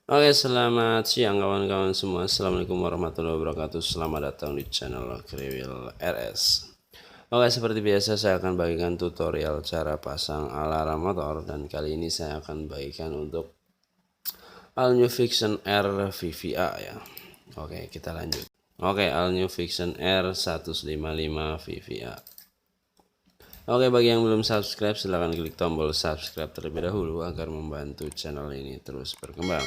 Oke, selamat siang kawan-kawan semua. Assalamualaikum warahmatullahi wabarakatuh. Selamat datang di channel Kriwil RS. Oke, seperti biasa saya akan bagikan tutorial cara pasang alarm motor, dan kali ini saya akan bagikan untuk All New Vision R VVA ya. Oke, kita lanjut. Oke, All New Vision R 155 VVA. Oke, bagi yang belum subscribe silahkan klik tombol subscribe terlebih dahulu agar membantu channel ini terus berkembang.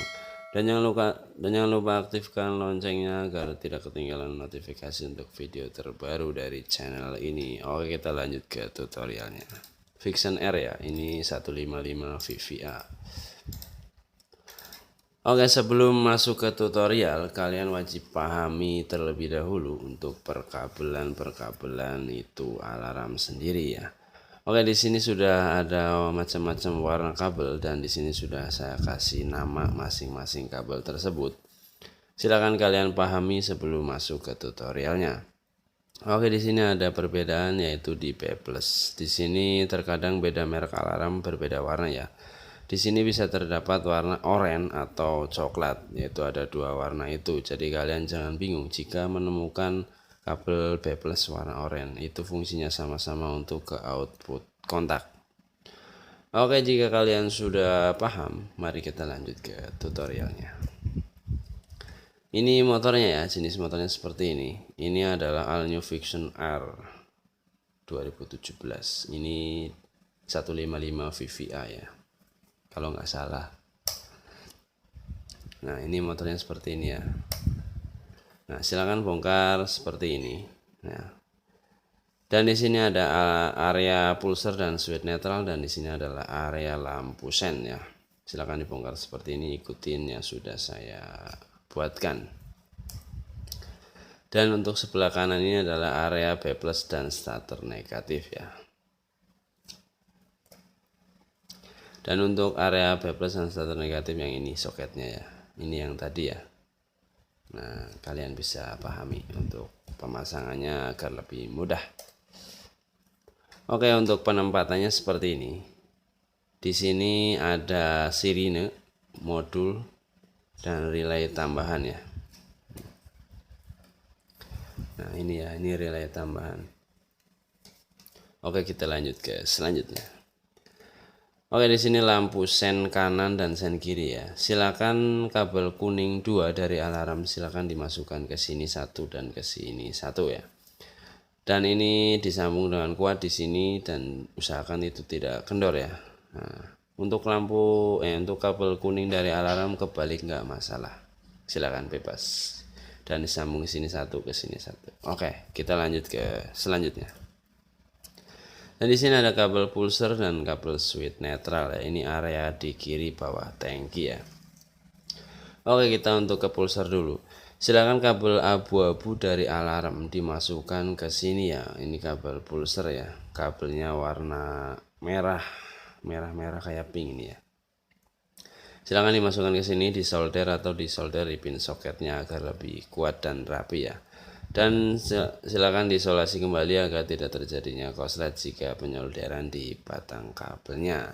Dan jangan lupa aktifkan loncengnya agar tidak ketinggalan notifikasi untuk video terbaru dari channel ini. Oke, kita lanjut ke tutorialnya. Vision R ya, ini 155 VVA. Oke, sebelum masuk ke tutorial, kalian wajib pahami terlebih dahulu untuk perkabelan itu alarm sendiri ya. Oke, di sini sudah ada macam-macam warna kabel, dan di sini sudah saya kasih nama masing-masing kabel tersebut. Silakan kalian pahami sebelum masuk ke tutorialnya. Oke, di sini ada perbedaan yaitu di B+. Di sini terkadang beda merek alarm berbeda warna ya. Di sini bisa terdapat warna oranye atau coklat, yaitu ada dua warna itu. Jadi kalian jangan bingung jika menemukan kabel B+ warna oranye. Itu fungsinya sama-sama untuk ke output kontak. Oke, jika kalian sudah paham, mari kita lanjut ke tutorialnya. Ini motornya ya, jenis motornya seperti ini. Ini adalah All New Vision R 2017. Ini 155 VVA ya, kalau nggak salah. Nah, ini motornya seperti ini ya. Nah, silakan bongkar seperti ini. Nah, dan di sini ada area pulser dan switch netral, dan di sini adalah area lampu sen ya. Silakan dibongkar seperti ini, ikutin yang sudah saya buatkan. Dan untuk sebelah kanan ini adalah area B+ dan starter negatif ya. Dan untuk area B+ dan starter negatif yang ini soketnya ya. Ini yang tadi ya. Nah, kalian bisa pahami untuk pemasangannya agar lebih mudah. Oke, untuk penempatannya seperti ini. Di sini ada sirine, modul, dan relay tambahan ya. Nah, ini ya, ini relay tambahan. Oke, kita lanjut ke selanjutnya. Oke, di sini lampu sen kanan dan sen kiri ya. Silakan kabel kuning 2 dari alarm silakan dimasukkan ke sini satu dan ke sini satu ya. Dan ini disambung dengan kuat di sini, dan usahakan itu tidak kendor ya. Nah, untuk untuk kabel kuning dari alarm kebalik nggak masalah, silakan bebas. Dan disambung ke sini satu, ke sini satu. Oke, kita lanjut ke selanjutnya. Dan di sini ada kabel pulser dan kabel switch netral ya. Ini area di kiri bawah tangki ya. Oke, kita untuk ke pulser dulu. Silakan kabel abu-abu dari alarm dimasukkan ke sini ya. Ini kabel pulser ya. Kabelnya warna merah kayak pink ini ya. Silakan dimasukkan ke sini, disolder atau disolder di pin soketnya agar lebih kuat dan rapi ya. Dan silakan diisolasi kembali agar tidak terjadinya korslet jika penyolderan di batang kabelnya.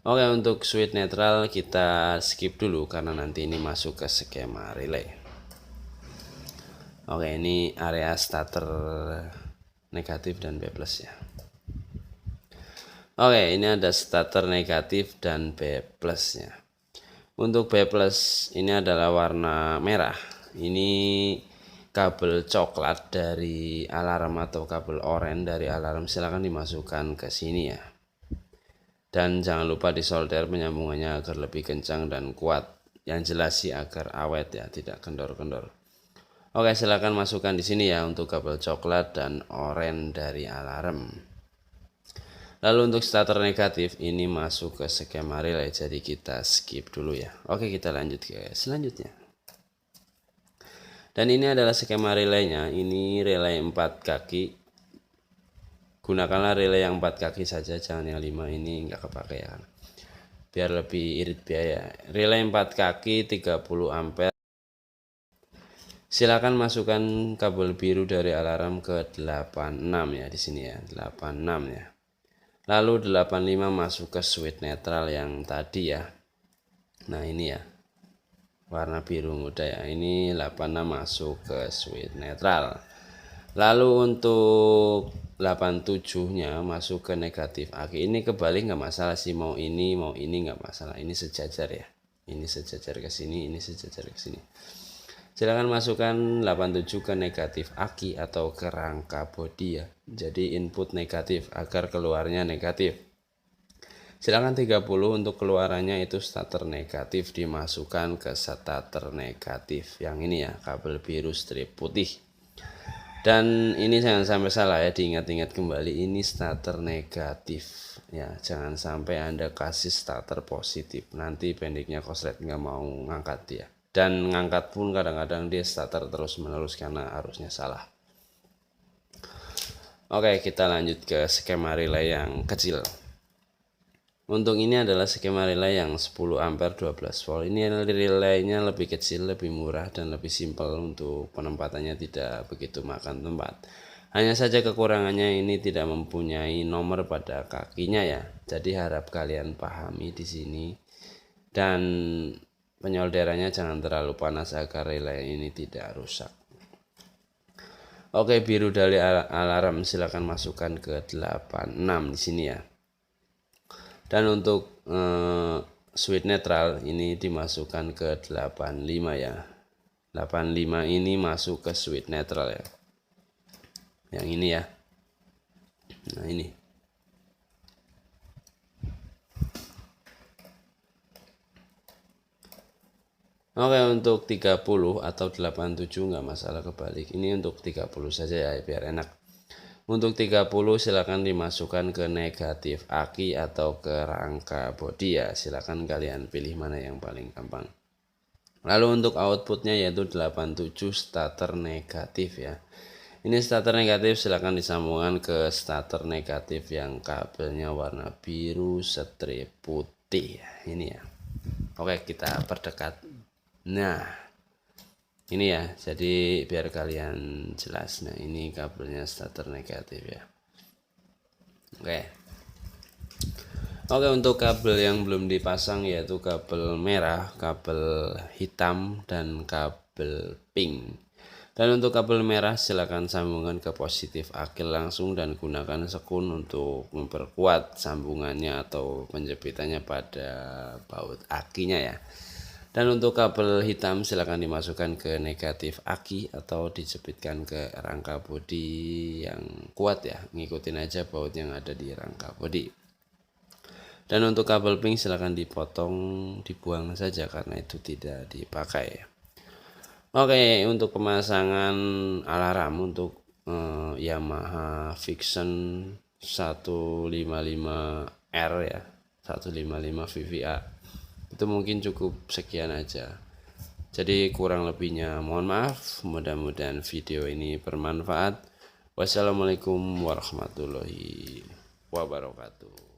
Oke, untuk switch netral kita skip dulu karena nanti ini masuk ke skema relay. Oke, ini area starter negatif dan B+ ya. Oke, ini ada starter negatif dan B+ nya. Untuk B+ ini adalah warna merah. Ini kabel coklat dari alarm atau kabel oranye dari alarm silakan dimasukkan ke sini ya. Dan jangan lupa disolder penyambungannya agar lebih kencang dan kuat. Yang jelas sih agar awet ya, tidak kendor-kendor. Oke, silakan masukkan di sini ya untuk kabel coklat dan oranye dari alarm. Lalu untuk starter negatif ini masuk ke skema relay, jadi kita skip dulu ya. Oke, kita lanjut ke selanjutnya. Dan ini adalah skema relaynya. Ini relay 4 kaki. Gunakanlah relay yang 4 kaki saja, jangan yang 5 ini nggak kepake ya, biar lebih irit biaya. Relay 4 kaki 30 ampere. Silakan masukkan kabel biru dari alarm ke 86 ya, di sini ya, 86 ya. Lalu 85 masuk ke switch netral yang tadi ya. Nah, ini ya. warna biru muda ya. Ini 86 masuk ke switch netral. Lalu untuk 87 nya masuk ke negatif aki. Ini kebalik nggak masalah sih, mau ini nggak masalah. Ini sejajar ya, ini sejajar ke sini, ini sejajar ke sini. Silakan masukkan 87 ke negatif aki atau ke rangka bodi ya. Jadi input negatif agar keluarnya negatif. Silakan 30 untuk keluarannya itu starter negatif dimasukkan ke starter negatif. Yang ini ya, kabel biru strip putih. Dan ini jangan sampai salah ya, diingat-ingat kembali, ini starter negatif ya, jangan sampai Anda kasih starter positif, nanti pendeknya korslet nggak mau ngangkat dia, dan ngangkat pun kadang-kadang dia starter terus menerus karena arusnya salah. Oke, kita lanjut ke skema relay yang kecil. Untuk ini adalah skema relay yang 10 ampere 12 volt. Ini relaynya lebih kecil, lebih murah, dan lebih simpel untuk penempatannya, tidak begitu makan tempat. Hanya saja kekurangannya ini tidak mempunyai nomor pada kakinya ya. Jadi harap kalian pahami di sini. Dan penyolderannya jangan terlalu panas agar relay ini tidak rusak. Oke, biru dari alarm silakan masukkan ke 86 di sini ya. Dan untuk switch netral ini dimasukkan ke 85 ya. 85 ini masuk ke switch netral ya. Yang ini ya. Nah ini. Oke, untuk 30 atau 87 nggak masalah, kebalik. Ini untuk 30 saja ya biar enak. Untuk 30 silakan dimasukkan ke negatif aki atau ke rangka bodi ya. Silakan kalian pilih mana yang paling gampang. Lalu untuk outputnya yaitu 87 starter negatif ya. Ini starter negatif silakan disambungkan ke starter negatif yang kabelnya warna biru strip putih ya. Ini ya. Oke, kita perdekat. Nah, ini ya, jadi biar kalian jelas. Nah ini kabelnya starter negatif ya. Oke, untuk kabel yang belum dipasang yaitu kabel merah, kabel hitam, dan kabel pink. Dan untuk kabel merah silakan sambungkan ke positif akil langsung dan gunakan sekun untuk memperkuat sambungannya atau penjepitannya pada baut akinya ya. Dan untuk kabel hitam silakan dimasukkan ke negatif aki atau dijepitkan ke rangka bodi yang kuat ya. Ngikutin aja baut yang ada di rangka bodi. Dan untuk kabel pink silakan dipotong, dibuang saja karena itu tidak dipakai. Oke, untuk pemasangan alarm untuk Yamaha Vision 155R ya, 155 VVA. Itu mungkin cukup sekian aja. Jadi kurang lebihnya mohon maaf. Mudah-mudahan video ini bermanfaat. Wassalamualaikum warahmatullahi wabarakatuh.